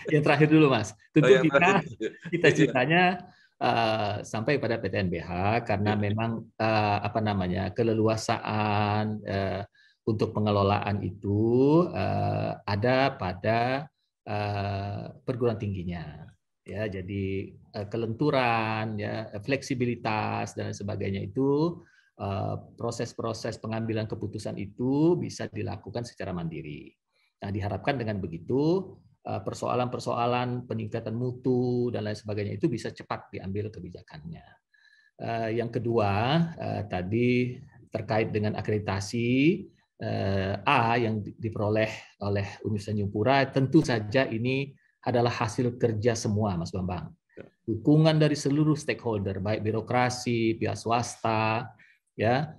Yang terakhir dulu, Mas. Tentu yang kita terakhir. ceritanya sampai pada PTNBH karena memang keleluasaan untuk pengelolaan itu ada pada perguruan tingginya. Ya, jadi kelenturan, ya, fleksibilitas dan sebagainya itu proses-proses pengambilan keputusan itu bisa dilakukan secara mandiri. Nah, diharapkan dengan begitu persoalan-persoalan peningkatan mutu dan lain sebagainya itu bisa cepat diambil kebijakannya. Yang kedua, tadi terkait dengan akreditasi A yang diperoleh oleh Universitas Tanjung Pura, tentu saja ini adalah hasil kerja semua, Mas Bambang. Dukungan dari seluruh stakeholder, baik birokrasi, pihak swasta, ya,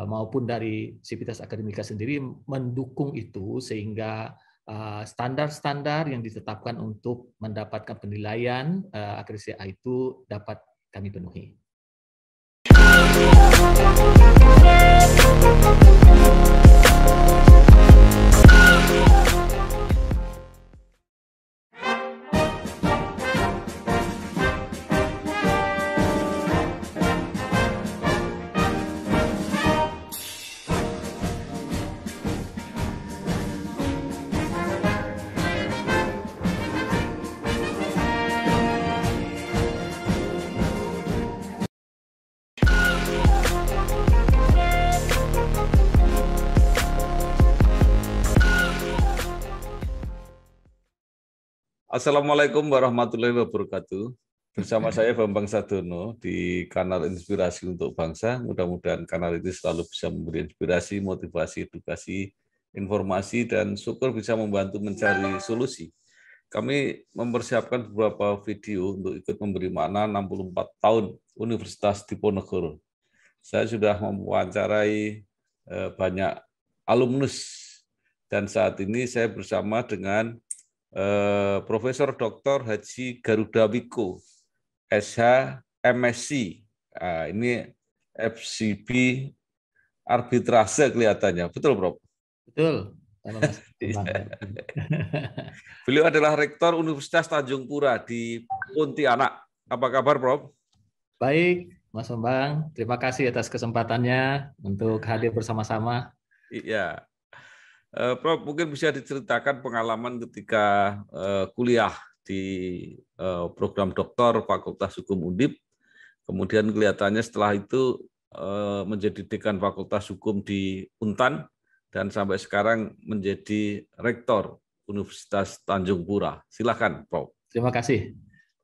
maupun dari Sivitas Akademika sendiri mendukung itu sehingga standar-standar yang ditetapkan untuk mendapatkan penilaian akreditasi A itu dapat kami penuhi. Assalamualaikum warahmatullahi wabarakatuh. Bersama saya Bambang Sadono di kanal Inspirasi untuk Bangsa. Mudah-mudahan kanal ini selalu bisa memberi inspirasi, motivasi, edukasi, informasi, dan syukur bisa membantu mencari solusi. Kami mempersiapkan beberapa video untuk ikut memberi makna 64 tahun Universitas Diponegoro. Saya sudah mewawancarai banyak alumnus, dan saat ini saya bersama dengan Profesor Dr. Haji Garuda Wiko, SH, MSc. Nah, ini FCB arbitrase kelihatannya. Betul, Prof? Betul. Beliau adalah Rektor Universitas Tanjung Pura di Pontianak. Apa kabar, Prof? Baik, Mas Bambang. Terima kasih atas kesempatannya untuk hadir bersama-sama. Iya. Prof, mungkin bisa diceritakan pengalaman ketika kuliah di program doktor Fakultas Hukum Undip, kemudian kelihatannya setelah itu menjadi dekan Fakultas Hukum di Untan, dan sampai sekarang menjadi Rektor Universitas Tanjung Pura. Silakan, Prof. Terima kasih.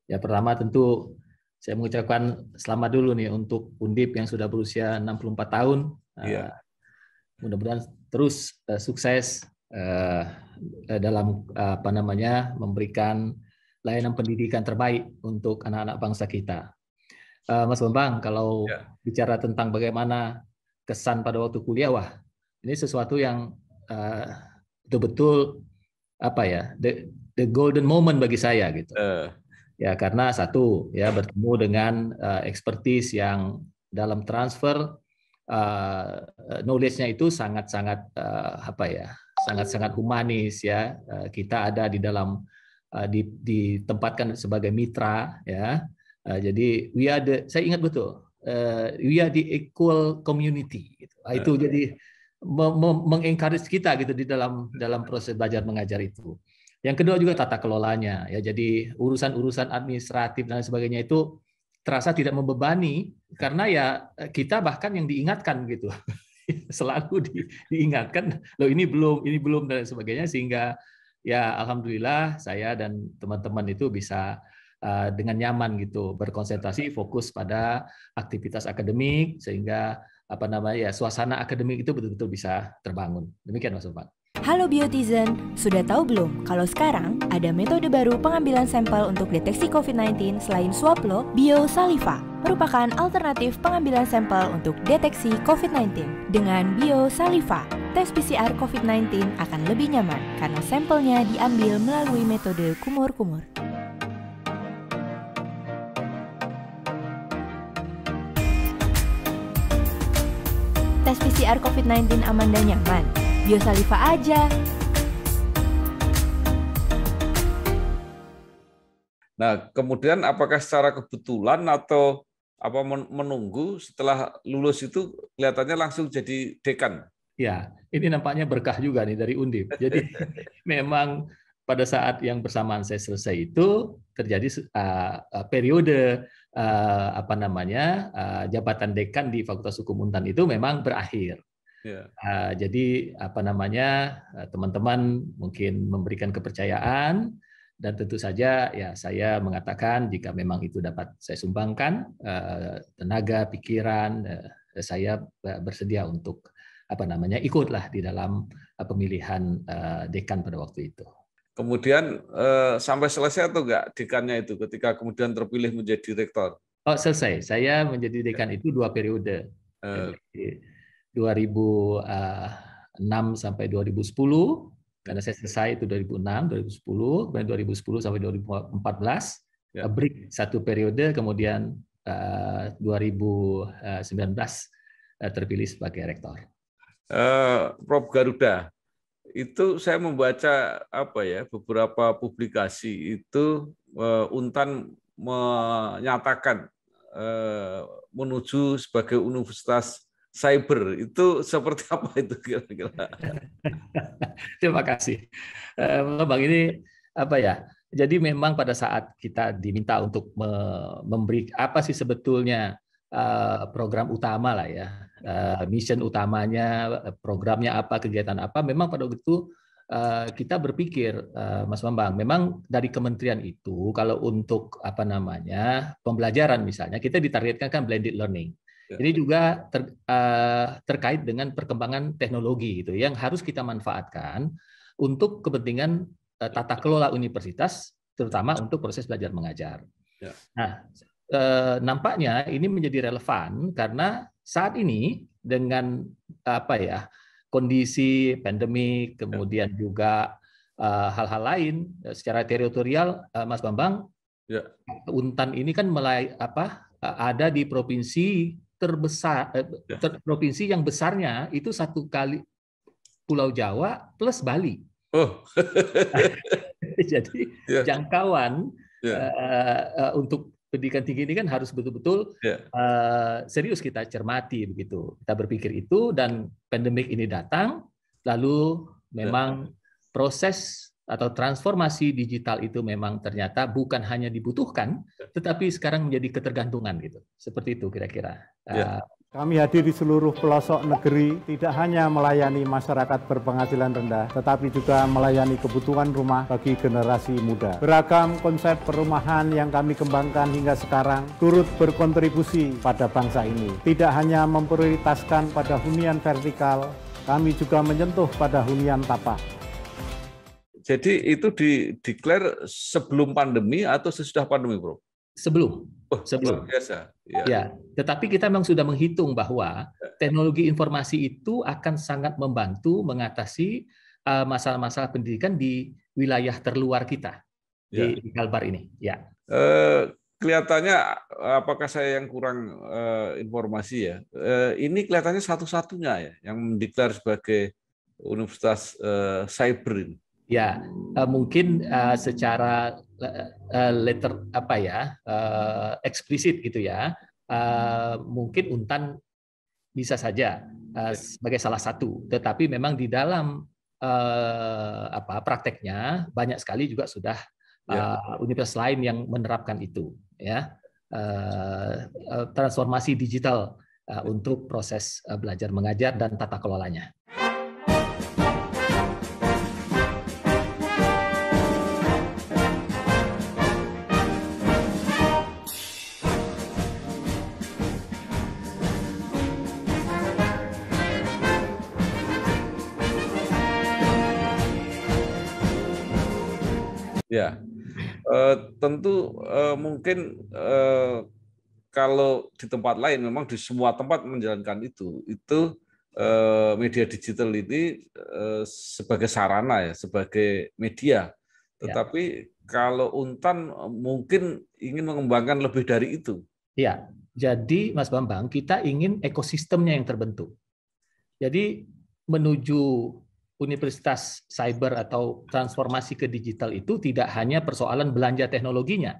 Ya, pertama tentu saya mengucapkan selamat dulu nih untuk Undip yang sudah berusia 64 tahun. Iya. Mudah-mudahan terus sukses dalam memberikan layanan pendidikan terbaik untuk anak-anak bangsa kita. Mas Bambang, kalau bicara tentang bagaimana kesan pada waktu kuliah, wah, ini sesuatu yang betul-betul the golden moment bagi saya gitu. Ya, karena satu, ya, bertemu dengan expertise yang dalam transfer knowledge-nya itu sangat-sangat sangat-sangat humanis, ya. Kita ada di dalam ditempatkan sebagai mitra, ya. Jadi saya ingat betul, we are the equal community gitu. Itu jadi mengencourage kita gitu di dalam proses belajar mengajar itu. Yang kedua juga tata kelolanya, ya. Jadi urusan-urusan administratif dan sebagainya itu terasa tidak membebani karena ya kita bahkan yang diingatkan gitu. Selalu diingatkan, loh ini belum dan sebagainya, sehingga ya alhamdulillah saya dan teman-teman itu bisa dengan nyaman gitu berkonsentrasi fokus pada aktivitas akademik sehingga suasana akademik itu betul-betul bisa terbangun. Demikian, Mas Bambang. Halo Biotizen, sudah tahu belum kalau sekarang ada metode baru pengambilan sampel untuk deteksi COVID-19 selain swab lo, BioSaliva merupakan alternatif pengambilan sampel untuk deteksi COVID-19. Dengan BioSaliva, tes PCR COVID-19 akan lebih nyaman karena sampelnya diambil melalui metode kumur-kumur. Tes PCR COVID-19 aman dan nyaman. BioSaliva aja. Nah, kemudian apakah secara kebetulan atau apa menunggu setelah lulus itu kelihatannya langsung jadi dekan? Ya, ini nampaknya berkah juga nih dari Undip. Jadi memang pada saat yang bersamaan saya selesai itu terjadi periode apa namanya jabatan dekan di Fakultas Hukum Untan itu memang berakhir. Ya. Jadi apa namanya teman-teman mungkin memberikan kepercayaan dan tentu saja ya saya mengatakan jika memang itu dapat saya sumbangkan tenaga, pikiran, saya bersedia untuk apa namanya ikutlah di dalam pemilihan dekan pada waktu itu. Kemudian sampai selesai atau enggak dekannya itu ketika kemudian terpilih menjadi rektor? Oh, selesai. Saya menjadi dekan itu 2 periode. Jadi 2006 sampai 2010 karena saya selesai itu 2006, 2010, kemudian 2010 sampai 2014, break 1 periode, kemudian 2019 terpilih sebagai rektor. Prof. Garuda, itu saya membaca beberapa publikasi itu Untan menyatakan menuju sebagai universitas cyber. Itu seperti apa itu kira-kira? Terima kasih, Bang. Ini apa ya? Jadi memang pada saat kita diminta untuk memberi apa sih sebetulnya program utama lah ya, mission utamanya, programnya apa, kegiatan apa, memang pada waktu itu kita berpikir, Mas Bambang, memang dari kementerian itu kalau untuk apa namanya pembelajaran misalnya kita ditargetkan kan blended learning. Ini juga terkait dengan perkembangan teknologi gitu yang harus kita manfaatkan untuk kepentingan tata kelola universitas, terutama untuk proses belajar mengajar. Nah, nampaknya ini menjadi relevan karena saat ini dengan apa ya kondisi pandemi, kemudian juga hal-hal lain secara teritorial, Mas Bambang, Untan ini kan ada di provinsi terbesar, provinsi yang besarnya itu 1 kali Pulau Jawa plus Bali. Oh. Jadi jangkauan untuk pendidikan tinggi ini kan harus betul-betul serius kita cermati begitu. Kita berpikir itu dan pandemik ini datang, lalu memang proses atau transformasi digital itu memang ternyata bukan hanya dibutuhkan, tetapi sekarang menjadi ketergantungan gitu. Seperti itu kira-kira. Kami hadir di seluruh pelosok negeri, tidak hanya melayani masyarakat berpenghasilan rendah, tetapi juga melayani kebutuhan rumah bagi generasi muda. Beragam konsep perumahan yang kami kembangkan hingga sekarang turut berkontribusi pada bangsa ini. Tidak hanya memprioritaskan pada hunian vertikal, kami juga menyentuh pada hunian tapak. Jadi itu dideklar sebelum pandemi atau sesudah pandemi, Bro? Sebelum. Luar biasa. Ya, tetapi kita memang sudah menghitung bahwa teknologi informasi itu akan sangat membantu mengatasi masalah-masalah pendidikan di wilayah terluar kita di Kalbar ini. Ya. Kelihatannya, apakah saya yang kurang informasi ya? Ini kelihatannya satu-satunya ya yang mendeklar sebagai universitas cyber ini. Ya, mungkin secara letter eksplisit gitu ya, mungkin Untan bisa saja sebagai salah satu, tetapi memang di dalam prakteknya banyak sekali juga sudah universitas lain yang menerapkan itu, ya, transformasi digital untuk proses belajar mengajar dan tata kelolanya. Ya, tentu mungkin kalau di tempat lain memang di semua tempat menjalankan itu media digital ini sebagai sarana ya, sebagai media. Tetapi kalau Untan mungkin ingin mengembangkan lebih dari itu. Ya, jadi Mas Bambang, kita ingin ekosistemnya yang terbentuk. Jadi menuju universitas cyber atau transformasi ke digital itu tidak hanya persoalan belanja teknologinya,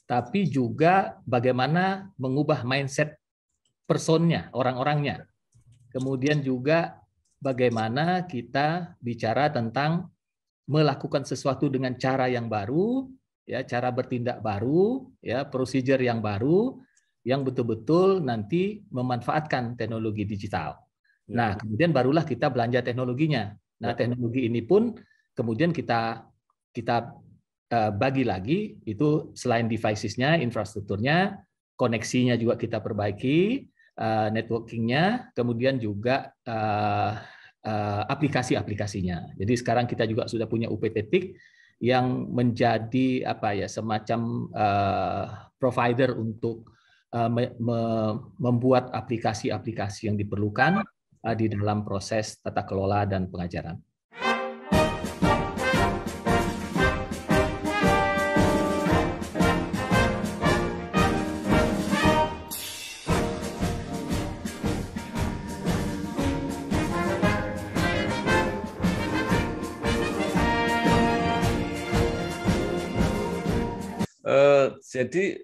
tapi juga bagaimana mengubah mindset personnya, orang-orangnya. Kemudian juga bagaimana kita bicara tentang melakukan sesuatu dengan cara yang baru, ya, cara bertindak baru, ya, prosedur yang baru, yang betul-betul nanti memanfaatkan teknologi digital. Nah, kemudian barulah kita belanja teknologinya. Nah, teknologi ini pun kemudian kita bagi lagi, itu selain devices-nya, infrastrukturnya, koneksinya juga kita perbaiki, networking-nya, kemudian juga aplikasi-aplikasinya. Jadi sekarang kita juga sudah punya UPT-TIC yang menjadi semacam provider untuk membuat aplikasi-aplikasi yang diperlukan di dalam proses tata kelola dan pengajaran. Jadi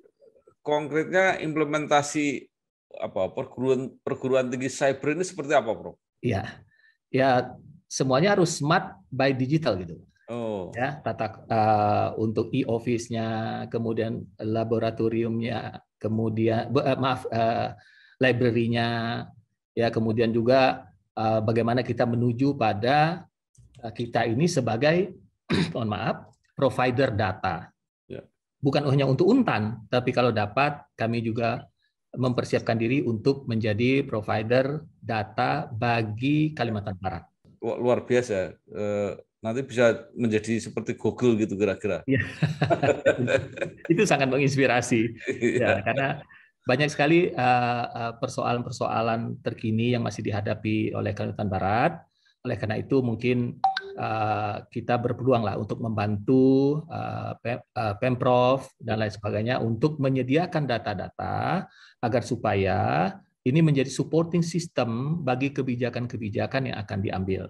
konkretnya implementasi perguruan tinggi cyber ini seperti apa, Prof? Ya semuanya harus smart by digital gitu. Ya, untuk e-office-nya, kemudian laboratoriumnya, kemudian library-nya, ya, kemudian juga bagaimana kita menuju pada kita ini sebagai provider data. Bukan hanya untuk Untan, tapi kalau dapat kami juga mempersiapkan diri untuk menjadi provider data bagi Kalimantan Barat. Luar biasa. Nanti bisa menjadi seperti Google gitu kira-kira. Ya. Itu sangat menginspirasi. Ya, karena banyak sekali persoalan-persoalan terkini yang masih dihadapi oleh Kalimantan Barat. Oleh karena itu mungkin kita berpeluang lah untuk membantu Pemprov dan lain sebagainya untuk menyediakan data-data agar supaya ini menjadi supporting system bagi kebijakan-kebijakan yang akan diambil.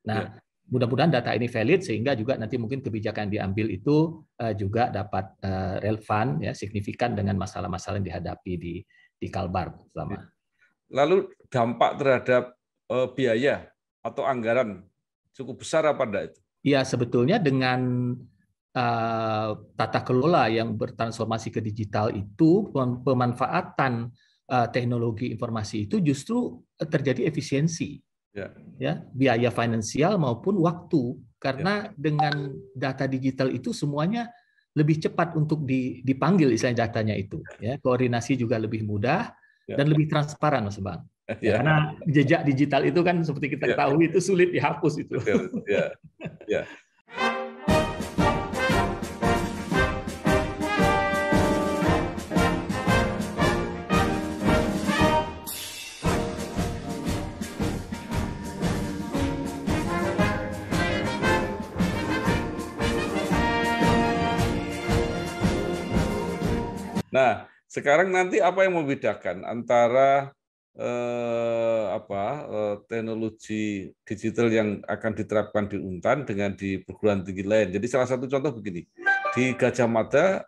Nah, mudah-mudahan data ini valid sehingga juga nanti mungkin kebijakan yang diambil itu juga dapat relevan, ya, signifikan dengan masalah-masalah yang dihadapi di Kalbar selama. Lalu dampak terhadap biaya atau anggaran cukup besar apa enggak itu? Ya, sebetulnya dengan tata kelola yang bertransformasi ke digital itu, pemanfaatan teknologi informasi itu justru terjadi efisiensi. Ya, biaya finansial maupun waktu, karena dengan data digital itu semuanya lebih cepat untuk dipanggil istilahnya datanya itu, ya, koordinasi juga lebih mudah dan lebih transparan, Mas Bang. Ya, karena jejak digital itu kan seperti kita ketahui itu sulit dihapus itu. Nah, sekarang nanti apa yang membedakan antara teknologi digital yang akan diterapkan di Untan dengan di perguruan tinggi lain? Jadi salah satu contoh begini, di Gajah Mada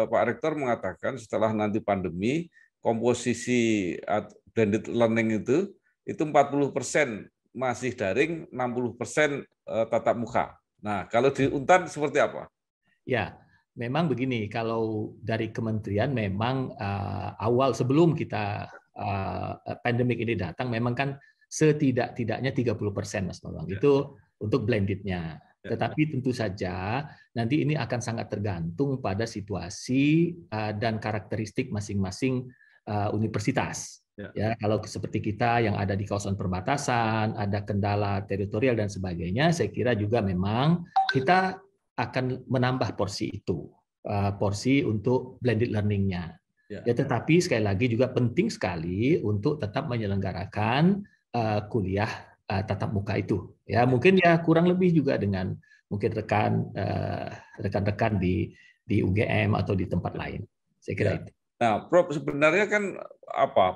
Pak Rektor mengatakan setelah nanti pandemi, komposisi blended learning itu 40% masih daring, 60% tatap muka. Nah, kalau di Untan seperti apa? Ya, memang begini, kalau dari kementerian memang awal sebelum kita pandemik ini datang, memang kan setidak-tidaknya 30%, Mas Bambang. Itu untuk blended-nya. Tetapi tentu saja nanti ini akan sangat tergantung pada situasi dan karakteristik masing-masing universitas. Ya, kalau seperti kita yang ada di kawasan perbatasan, ada kendala teritorial dan sebagainya, saya kira juga memang kita akan menambah porsi itu, porsi untuk blended learning-nya. Ya, tetapi sekali lagi juga penting sekali untuk tetap menyelenggarakan kuliah tatap muka itu. Ya, mungkin ya kurang lebih juga dengan mungkin rekan-rekan di UGM atau di tempat lain. Saya kira itu. Nah, Prof, sebenarnya kan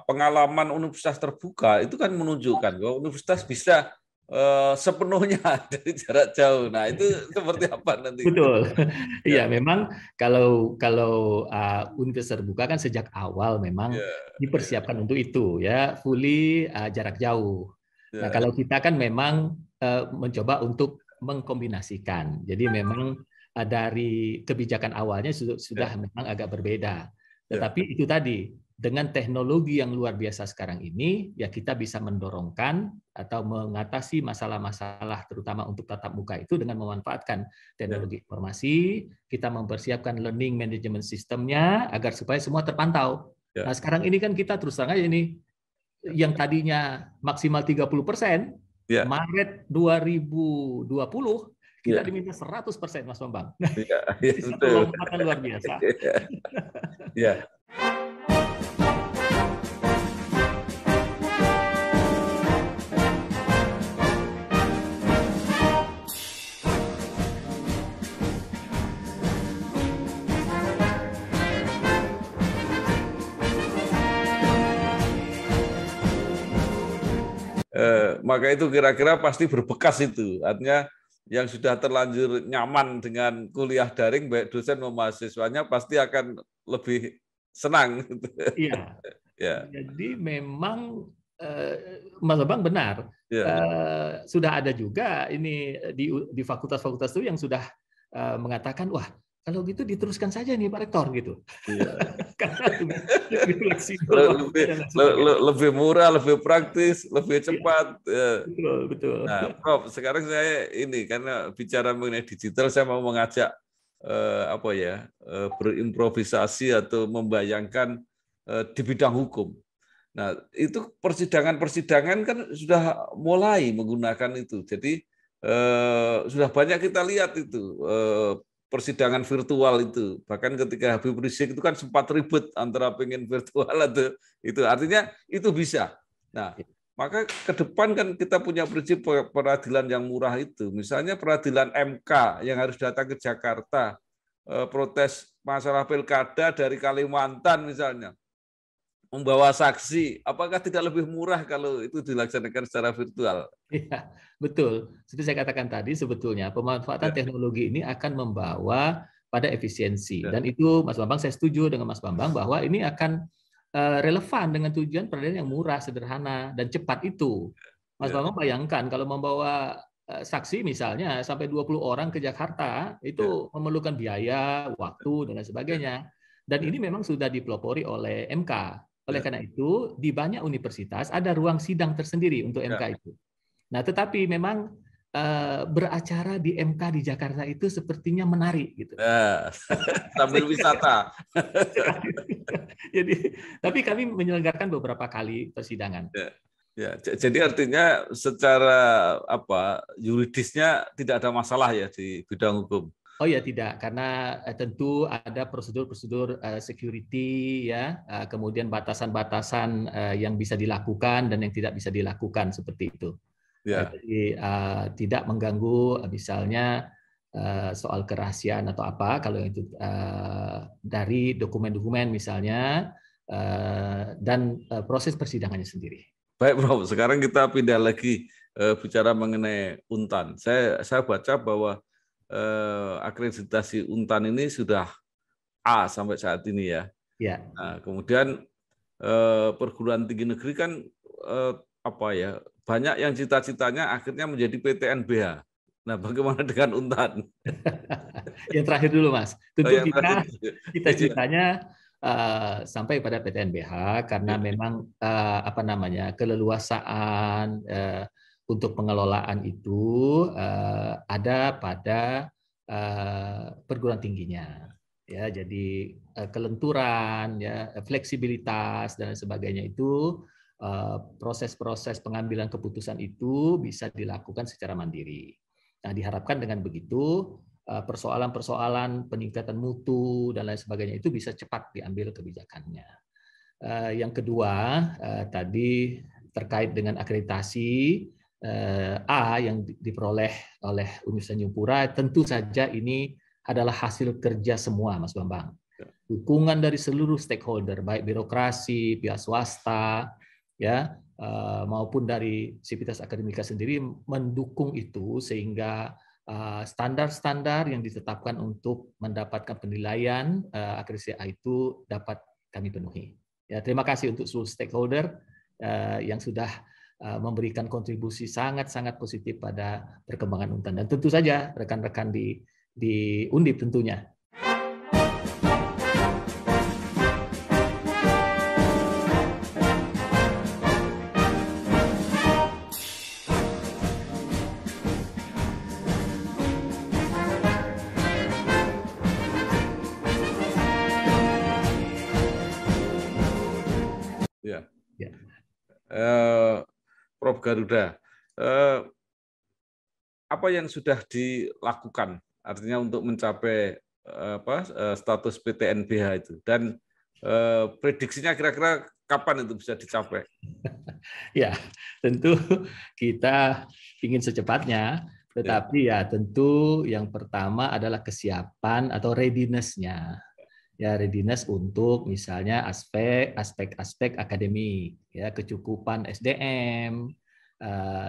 pengalaman universitas terbuka itu kan menunjukkan bahwa universitas bisa sepenuhnya dari jarak jauh. Nah, itu seperti apa nanti? Betul. Ya. Iya, memang kalau universitas terbuka kan sejak awal memang dipersiapkan untuk itu ya, fully jarak jauh. Nah, kalau kita kan memang mencoba untuk mengkombinasikan. Jadi memang dari kebijakan awalnya sudah memang agak berbeda. Tetapi itu tadi, dengan teknologi yang luar biasa sekarang ini, ya kita bisa mendorongkan atau mengatasi masalah-masalah terutama untuk tatap muka itu dengan memanfaatkan teknologi informasi, kita mempersiapkan learning management sistemnya agar supaya semua terpantau. Nah, sekarang ini kan kita terus terang aja ini, yang tadinya maksimal 30%, Maret 2020, kita diminta 100%, Mas Bambang. Itu satu lompatan luar biasa. Ya. Maka itu kira-kira pasti berbekas itu. Artinya yang sudah terlanjur nyaman dengan kuliah daring, baik dosen maupun mahasiswanya pasti akan lebih senang. Iya. Jadi memang Mas Bambang benar. Sudah ada juga ini di fakultas-fakultas itu yang sudah mengatakan, wah, kalau gitu diteruskan saja nih Pak Rektor gitu. Karena lebih fleksibel, lebih murah, lebih praktis, lebih cepat. Betul. Nah, Prof, sekarang saya ini karena bicara mengenai digital, saya mau mengajak berimprovisasi atau membayangkan di bidang hukum. Nah, itu persidangan-persidangan kan sudah mulai menggunakan itu. Jadi sudah banyak kita lihat itu persidangan virtual itu. Bahkan ketika Habib Rizik itu kan sempat ribut antara pengen virtual atau itu. Artinya itu bisa. Nah, maka ke depan kan kita punya prinsip peradilan yang murah itu. Misalnya peradilan MK yang harus datang ke Jakarta, protes masalah pilkada dari Kalimantan misalnya, membawa saksi, apakah tidak lebih murah kalau itu dilaksanakan secara virtual? Iya, betul. Seperti saya katakan tadi, sebetulnya pemanfaatan teknologi ini akan membawa pada efisiensi. Dan itu, Mas Bambang, saya setuju dengan Mas Bambang bahwa ini akan relevan dengan tujuan peradilan yang murah, sederhana, dan cepat itu. Mas Bambang bayangkan kalau membawa saksi misalnya sampai 20 orang ke Jakarta, itu memerlukan biaya, waktu, dan lain sebagainya. Dan ini memang sudah dipelopori oleh MK. Oleh karena itu, di banyak universitas ada ruang sidang tersendiri untuk MK itu. Nah, tetapi memang beracara di MK di Jakarta itu sepertinya menarik gitu. Sambil wisata. Tapi kami menyelenggarakan beberapa kali persidangan. Jadi artinya secara yuridisnya tidak ada masalah ya di bidang hukum. Oh ya tidak, karena tentu ada prosedur-prosedur security ya, kemudian batasan-batasan yang bisa dilakukan dan yang tidak bisa dilakukan seperti itu. Jadi tidak mengganggu misalnya soal kerahasiaan atau apa kalau itu dari dokumen-dokumen misalnya dan proses persidangannya sendiri. Baik, Prof. Sekarang kita pindah lagi bicara mengenai Untan. Saya baca bahwa akreditasi Untan ini sudah A sampai saat ini ya. Nah, kemudian perguruan tinggi negeri kan banyak yang cita-citanya akhirnya menjadi PTNBH. Nah, bagaimana dengan Untan? Yang terakhir dulu, Mas. Tentu kita cita-citanya sampai pada PTNBH karena memang keleluasaan untuk pengelolaan itu ada pada perguruan tingginya, ya. Jadi kelenturan, ya, fleksibilitas dan sebagainya itu proses-proses pengambilan keputusan itu bisa dilakukan secara mandiri. Nah, diharapkan dengan begitu persoalan-persoalan peningkatan mutu dan lain sebagainya itu bisa cepat diambil kebijakannya. Yang kedua tadi terkait dengan akreditasi A yang diperoleh oleh Universitas Tanjung Pura, tentu saja ini adalah hasil kerja semua, Mas Bambang. Dukungan dari seluruh stakeholder, baik birokrasi, pihak swasta, ya, maupun dari Sivitas Akademika sendiri mendukung itu sehingga standar-standar yang ditetapkan untuk mendapatkan penilaian akreditasi A itu dapat kami penuhi. Ya, terima kasih untuk seluruh stakeholder yang sudah memberikan kontribusi sangat-sangat positif pada perkembangan Untan, dan tentu saja rekan-rekan di Undip tentunya. Ya. Ya. Prof. Garuda, apa yang sudah dilakukan artinya untuk mencapai status PTNBH itu, dan prediksinya kira-kira kapan itu bisa dicapai? Ya, tentu kita ingin secepatnya, tetapi ya tentu yang pertama adalah kesiapan atau readiness-nya. Ya, readiness untuk misalnya aspek-aspek akademik, ya, kecukupan SDM,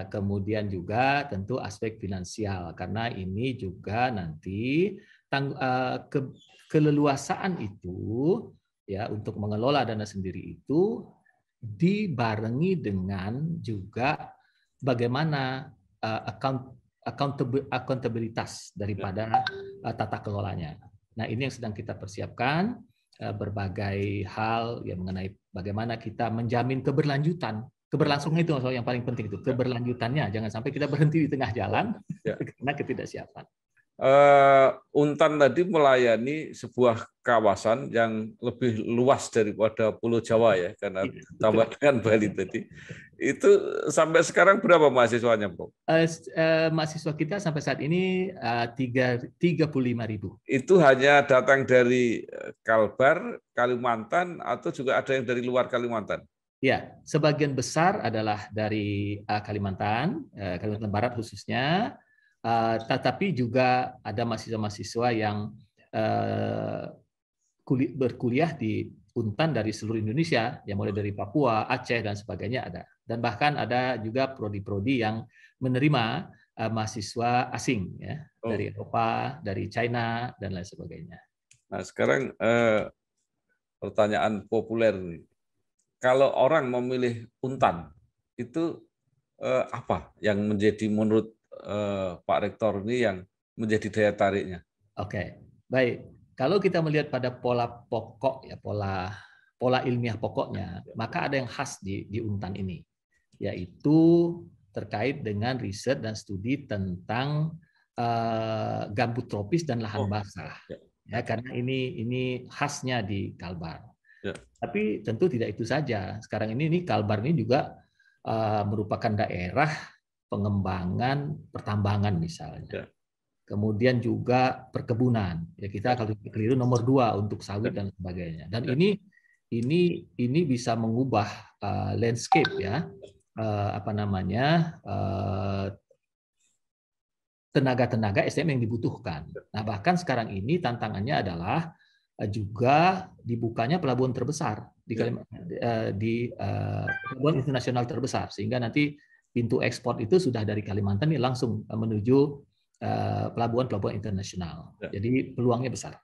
kemudian juga tentu aspek finansial, karena ini juga nanti keleluasaan itu ya untuk mengelola dana sendiri itu dibarengi dengan juga bagaimana akuntabilitas daripada tata kelolanya. Nah, ini yang sedang kita persiapkan, berbagai hal yang mengenai bagaimana kita menjamin keberlanjutan. Keberlangsungan itu yang paling penting, itu keberlanjutannya. Jangan sampai kita berhenti di tengah jalan karena ketidaksiapan. Untan tadi melayani sebuah kawasan yang lebih luas daripada Pulau Jawa ya, karena tambah dengan Bali tadi. Itu sampai sekarang berapa mahasiswanya, Prof? Mahasiswa kita sampai saat ini 35.000. Itu hanya datang dari Kalbar, Kalimantan, atau juga ada yang dari luar Kalimantan? Ya, sebagian besar adalah dari Kalimantan, Kalimantan Barat khususnya. Tetapi juga ada mahasiswa-mahasiswa yang berkuliah di Untan dari seluruh Indonesia, yang mulai dari Papua, Aceh, dan sebagainya ada. Dan bahkan ada juga prodi-prodi yang menerima mahasiswa asing, ya, dari Eropa, dari China, dan lain sebagainya. Nah, sekarang pertanyaan populer nih. Kalau orang memilih Untan, itu apa yang menjadi menurut Pak Rektor ini yang menjadi daya tariknya? Oke, baik. Kalau kita melihat pada pola pokok, ya pola ilmiah pokoknya, maka ada yang khas di Untan ini, yaitu terkait dengan riset dan studi tentang gambut tropis dan lahan basah. Ya, karena ini khasnya di Kalbar. Ya. Tapi tentu tidak itu saja. Sekarang ini Kalbar ini juga merupakan daerah pengembangan pertambangan misalnya. Ya. Kemudian juga perkebunan. Ya, kita kalau keliru nomor 2 untuk sawit dan sebagainya. Dan ini bisa mengubah landscape, ya, tenaga-tenaga SDM yang dibutuhkan. Nah, bahkan sekarang ini tantangannya adalah juga dibukanya pelabuhan terbesar di pelabuhan internasional terbesar, sehingga nanti pintu ekspor itu sudah dari Kalimantan ini langsung menuju pelabuhan-pelabuhan internasional. Jadi peluangnya besar.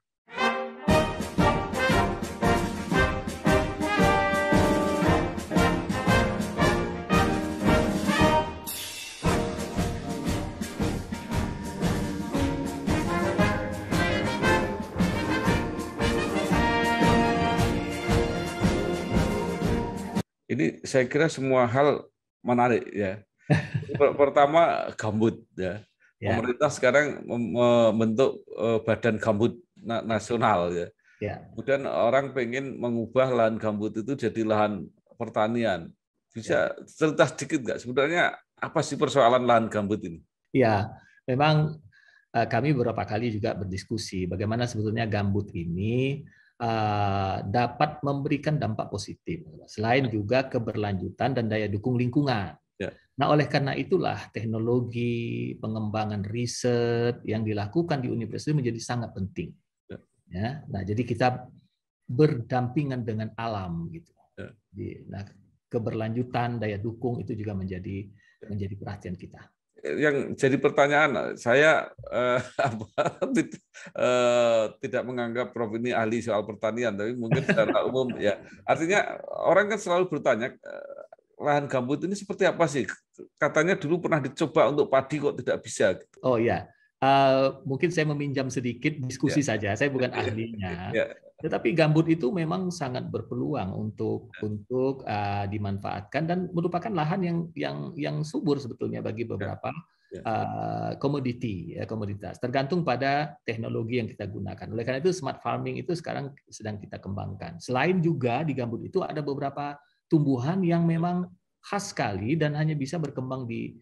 Ini saya kira semua hal menarik ya. Pertama gambut ya. Pemerintah sekarang membentuk Badan Gambut Nasional ya. Kemudian orang pengen mengubah lahan gambut itu jadi lahan pertanian. Bisa cerita sedikit nggak sebenarnya apa sih persoalan lahan gambut ini? Ya, memang kami beberapa kali juga berdiskusi bagaimana sebetulnya gambut ini dapat memberikan dampak positif, selain juga keberlanjutan dan daya dukung lingkungan. Nah, oleh karena itulah teknologi pengembangan riset yang dilakukan di universitas menjadi sangat penting. Ya, nah jadi kita berdampingan dengan alam gitu. Nah, keberlanjutan, daya dukung itu juga menjadi perhatian kita. Yang jadi pertanyaan saya tidak menganggap Prof ini ahli soal pertanian, tapi mungkin secara umum ya. Artinya orang kan selalu bertanya, lahan gambut ini seperti apa sih? Katanya dulu pernah dicoba untuk padi kok tidak bisa. Oh ya, mungkin saya meminjam sedikit diskusi saja. Saya bukan ahlinya. Tetapi gambut itu memang sangat berpeluang untuk dimanfaatkan dan merupakan lahan yang subur sebetulnya bagi beberapa komoditas. Tergantung pada teknologi yang kita gunakan. Oleh karena itu smart farming itu sekarang sedang kita kembangkan. Selain juga di gambut itu ada beberapa tumbuhan yang memang khas sekali dan hanya bisa berkembang di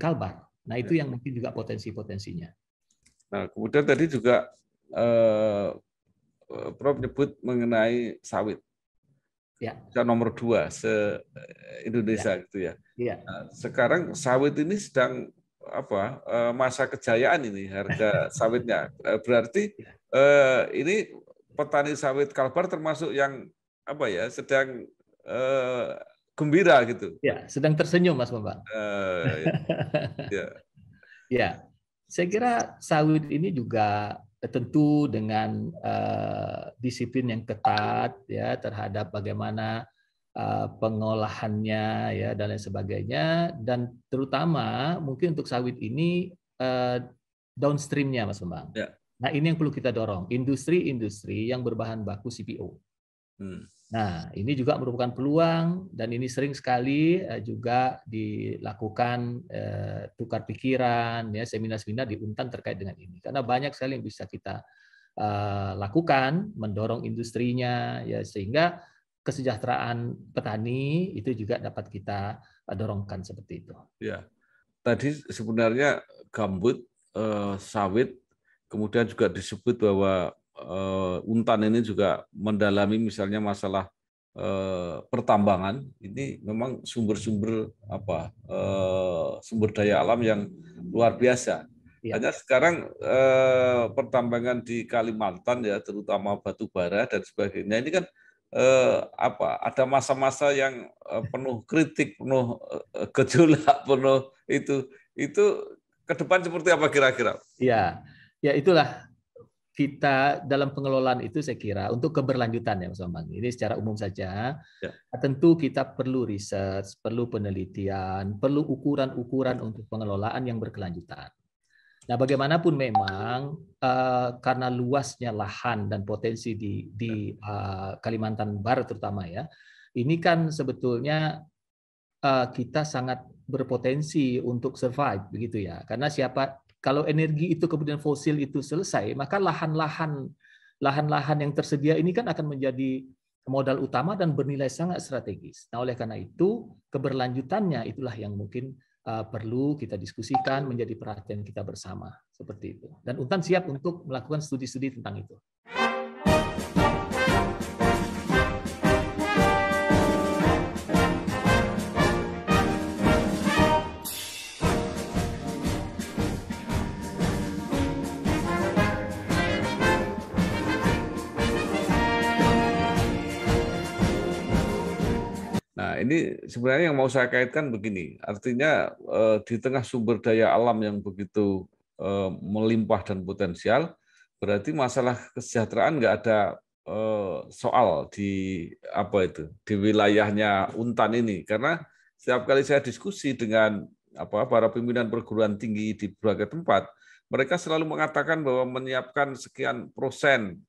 Kalbar. Nah itu yang mungkin juga potensinya. Nah kemudian tadi juga Prof nyebut mengenai sawit. Ya. Nomor 2 se-Indonesia gitu ya. Nah, sekarang sawit ini sedang masa kejayaan ini harga sawitnya. Berarti ini petani sawit Kalbar termasuk yang sedang gembira gitu. Ya, sedang tersenyum Mas Bambang. Ya, saya kira sawit ini juga tentu dengan disiplin yang ketat ya terhadap bagaimana pengolahannya ya dan lain sebagainya, dan terutama mungkin untuk sawit ini downstreamnya Mas Bambang. Ya. Nah ini yang perlu kita dorong, industri-industri yang berbahan baku CPO. Nah ini juga merupakan peluang dan ini sering sekali juga dilakukan tukar pikiran ya, seminar-seminar di Untan terkait dengan ini karena banyak sekali yang bisa kita lakukan, mendorong industrinya ya sehingga kesejahteraan petani itu juga dapat kita dorongkan seperti itu. Ya, tadi sebenarnya gambut, sawit, kemudian juga disebut bahwa Untan ini juga mendalami misalnya masalah pertambangan. Ini memang sumber-sumber sumber daya alam yang luar biasa. Ya. Hanya sekarang pertambangan di Kalimantan ya, terutama batu bara dan sebagainya ini kan ada masa-masa yang penuh kritik, penuh gejolak, penuh itu ke depan seperti apa kira-kira? Ya itulah kita dalam pengelolaan itu saya kira untuk keberlanjutan ya Mas Bambang. Ini secara umum saja. Ya. Tentu kita perlu riset, perlu penelitian, perlu ukuran-ukuran untuk pengelolaan yang berkelanjutan. Nah, bagaimanapun memang karena luasnya lahan dan potensi di Kalimantan Barat terutama ya, ini kan sebetulnya kita sangat berpotensi untuk survive begitu ya. Karena kalau energi itu kemudian fosil itu selesai, maka lahan-lahan yang tersedia ini kan akan menjadi modal utama dan bernilai sangat strategis. Nah, oleh karena itu keberlanjutannya itulah yang mungkin perlu kita diskusikan, menjadi perhatian kita bersama seperti itu. Dan Untan siap untuk melakukan studi-studi tentang itu. Nah, ini sebenarnya yang mau saya kaitkan begini, artinya di tengah sumber daya alam yang begitu melimpah dan potensial, berarti masalah kesejahteraan nggak ada soal di wilayahnya Untan ini, karena setiap kali saya diskusi dengan para pimpinan perguruan tinggi di berbagai tempat, mereka selalu mengatakan bahwa menyiapkan sekian persen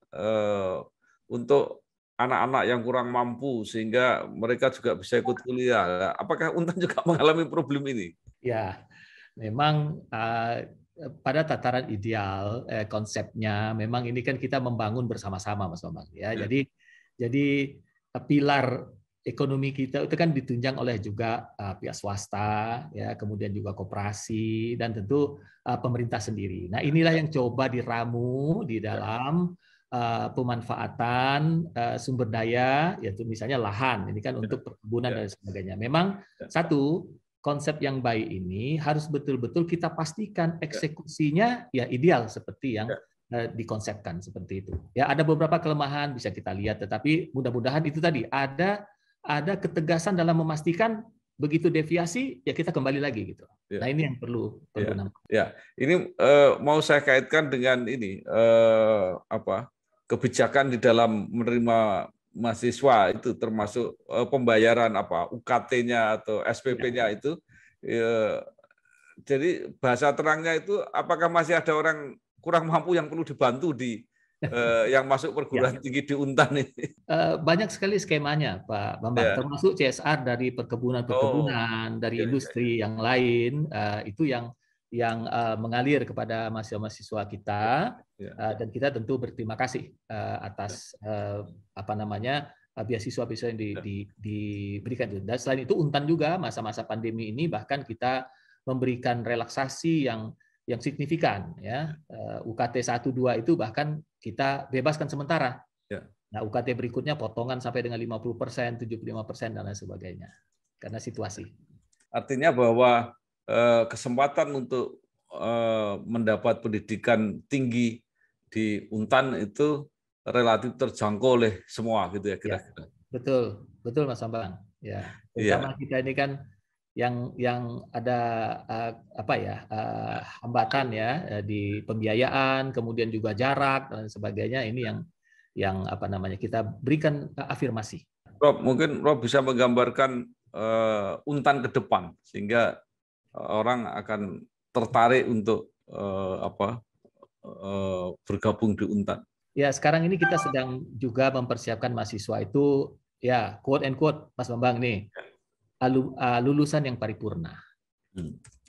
untuk anak-anak yang kurang mampu sehingga mereka juga bisa ikut kuliah. Apakah Untan juga mengalami problem ini? Ya, memang pada tataran ideal konsepnya memang ini kan kita membangun bersama-sama Mas Bambang ya. Jadi pilar ekonomi kita itu kan ditunjang oleh juga pihak swasta ya, kemudian juga koperasi dan tentu pemerintah sendiri. Nah, inilah yang coba diramu di dalam pemanfaatan sumber daya, yaitu misalnya lahan, ini kan untuk perkebunan dan sebagainya. Memang satu konsep yang baik ini harus betul-betul kita pastikan eksekusinya ya ideal seperti yang dikonsepkan seperti itu. Ya ada beberapa kelemahan bisa kita lihat, tetapi mudah-mudahan itu tadi ada ada ketegasan dalam memastikan begitu deviasi ya kita kembali lagi gitu. Ya. Nah ini yang perlu Ya, ini mau saya kaitkan dengan ini kebijakan di dalam menerima mahasiswa itu termasuk pembayaran UKT-nya atau SPP-nya itu. Jadi bahasa terangnya itu apakah masih ada orang kurang mampu yang perlu dibantu di yang masuk perguruan tinggi di Untan ini? Banyak sekali skemanya, Pak Bambang, termasuk CSR dari perkebunan, dari industri yang lain, itu yang mengalir kepada mahasiswa kita, dan kita tentu berterima kasih atas beasiswa-beasiswa yang diberikan. Dan selain itu Untan juga masa-masa pandemi ini bahkan kita memberikan relaksasi yang signifikan, ya. UKT 1-2 itu bahkan kita bebaskan sementara. Nah, UKT berikutnya potongan sampai dengan 50%, 75% dan lain sebagainya. Karena situasi. Artinya bahwa kesempatan untuk mendapat pendidikan tinggi di Untan itu relatif terjangkau oleh semua gitu ya kira-kira. Betul Mas Bambang. Ya, terutama kita ini kan yang ada hambatan ya di pembiayaan, kemudian juga jarak dan sebagainya, ini yang kita berikan afirmasi. Rob, mungkin Rob bisa menggambarkan Untan ke depan sehingga orang akan tertarik untuk bergabung di Untan. Ya, sekarang ini kita sedang juga mempersiapkan mahasiswa itu ya quote and quote Mas Bambang nih. Lulusan yang paripurna.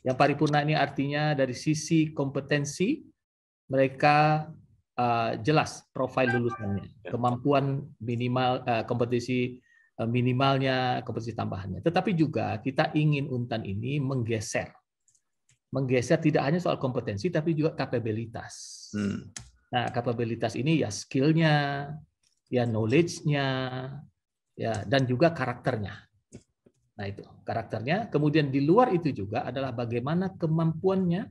Yang paripurna ini artinya dari sisi kompetensi mereka jelas profil lulusannya, kemampuan minimal, kompetensi minimalnya, kompetensi tambahannya. Tetapi juga kita ingin Untan ini menggeser tidak hanya soal kompetensi tapi juga kapabilitas. Nah, kapabilitas ini ya skill-nya, ya knowledge-nya, ya dan juga karakternya. Nah itu karakternya. Kemudian di luar itu juga adalah bagaimana kemampuannya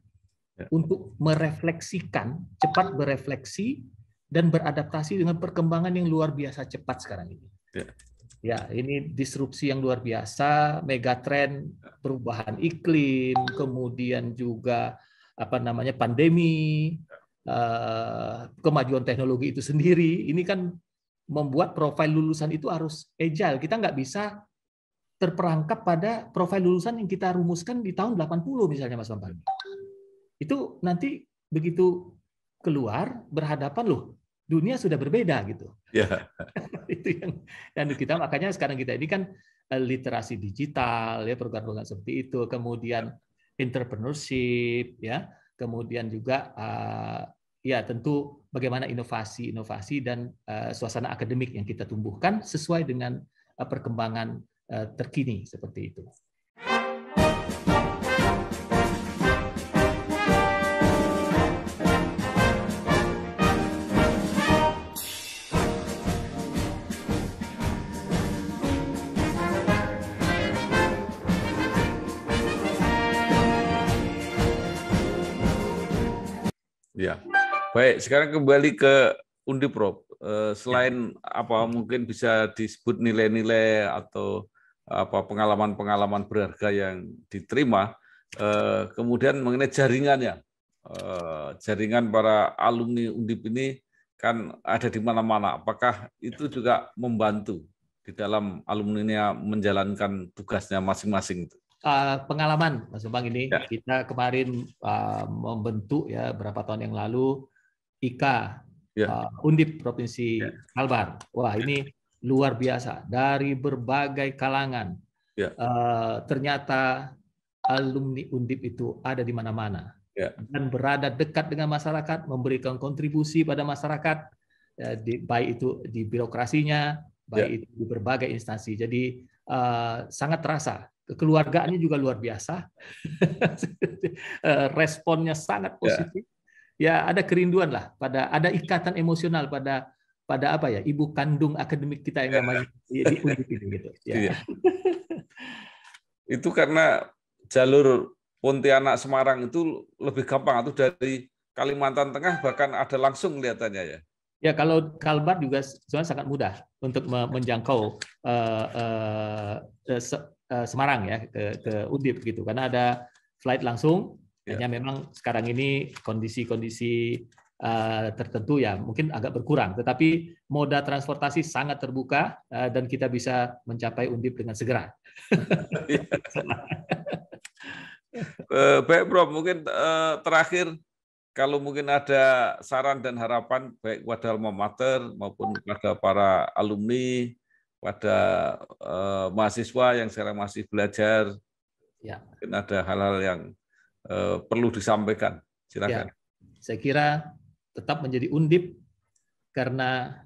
untuk merefleksikan, cepat berefleksi dan beradaptasi dengan perkembangan yang luar biasa cepat sekarang ini. Ya, ini disrupsi yang luar biasa, megatrend perubahan iklim, kemudian juga pandemi, kemajuan teknologi itu sendiri. Ini kan membuat profil lulusan itu harus agile. Kita nggak bisa terperangkap pada profil lulusan yang kita rumuskan di tahun 80 misalnya Mas Bambang. Itu nanti begitu keluar berhadapan loh, dunia sudah berbeda gitu. Itu yang kita makanya sekarang kita ini kan literasi digital ya, program-program seperti itu, kemudian entrepreneurship ya, kemudian juga ya tentu bagaimana inovasi dan suasana akademik yang kita tumbuhkan sesuai dengan perkembangan terkini seperti itu. Ya, baik. Sekarang kembali ke Undip, Rob. Selain mungkin bisa disebut nilai-nilai atau pengalaman-pengalaman berharga yang diterima, kemudian mengenai jaringannya, jaringan para alumni Undip ini kan ada di mana-mana. Apakah itu juga membantu di dalam alumninya menjalankan tugasnya masing-masing itu? Pengalaman Mas Bambang ini kita kemarin membentuk ya berapa tahun yang lalu IKA Undip Provinsi Kalbar. Wah ini luar biasa dari berbagai kalangan. Ternyata alumni Undip itu ada di mana-mana dan berada dekat dengan masyarakat, memberikan kontribusi pada masyarakat, baik itu di birokrasinya, baik itu di berbagai instansi. Jadi sangat terasa. Kekeluargaannya juga luar biasa, responnya sangat positif. Ya ada kerinduan lah, ada ikatan emosional pada ibu kandung akademik kita yang namanya di Undip ini gitu. Itu karena jalur Pontianak Semarang itu lebih gampang, atau dari Kalimantan Tengah bahkan ada langsung kelihatannya ya. Ya, kalau Kalbar juga sebenarnya sangat mudah untuk menjangkau Semarang ya ke Undip gitu, karena ada flight langsung. Hanya memang sekarang ini kondisi-kondisi tertentu ya mungkin agak berkurang, tetapi moda transportasi sangat terbuka dan kita bisa mencapai Undip dengan segera. Baik, Prof. Mungkin terakhir, kalau mungkin ada saran dan harapan baik kepada alma mater maupun kepada para alumni, pada mahasiswa yang sekarang masih belajar, ya. Mungkin ada hal-hal yang perlu disampaikan. Silakan. Ya, saya kira tetap menjadi Undip karena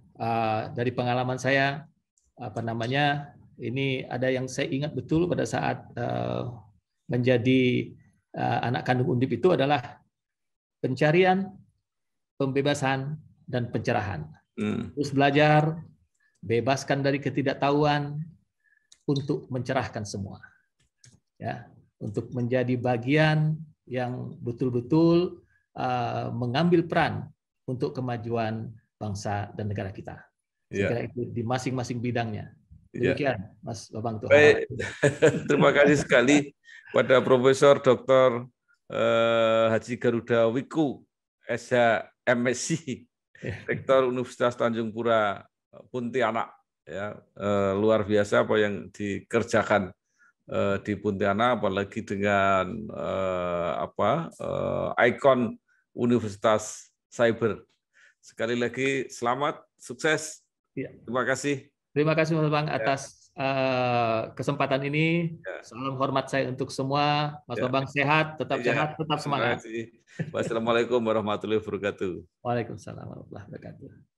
dari pengalaman saya, ini ada yang saya ingat betul pada saat menjadi anak kandung Undip itu adalah pencarian, pembebasan, dan pencerahan. Terus belajar, bebaskan dari ketidaktahuan untuk mencerahkan semua. Ya, untuk menjadi bagian yang betul-betul mengambil peran untuk kemajuan bangsa dan negara kita. Saya kira itu di masing-masing bidangnya. Demikian, Mas Babang. Baik, terima kasih sekali pada Profesor Dr. Haji Garuda Wiku, SH MSc, Rektor Universitas Tanjung Pura Pontianak. Ya, luar biasa apa yang dikerjakan di Pontianak, apalagi dengan ikon Universitas Cyber. Sekali lagi selamat, sukses. Terima kasih. Terima kasih Mas Bang atas kesempatan ini. Salam hormat saya untuk semua. Mas Bambang sehat, tetap sehat, tetap semangat. Wassalamualaikum warahmatullahi wabarakatuh. Waalaikumsalam warahmatullahi wabarakatuh.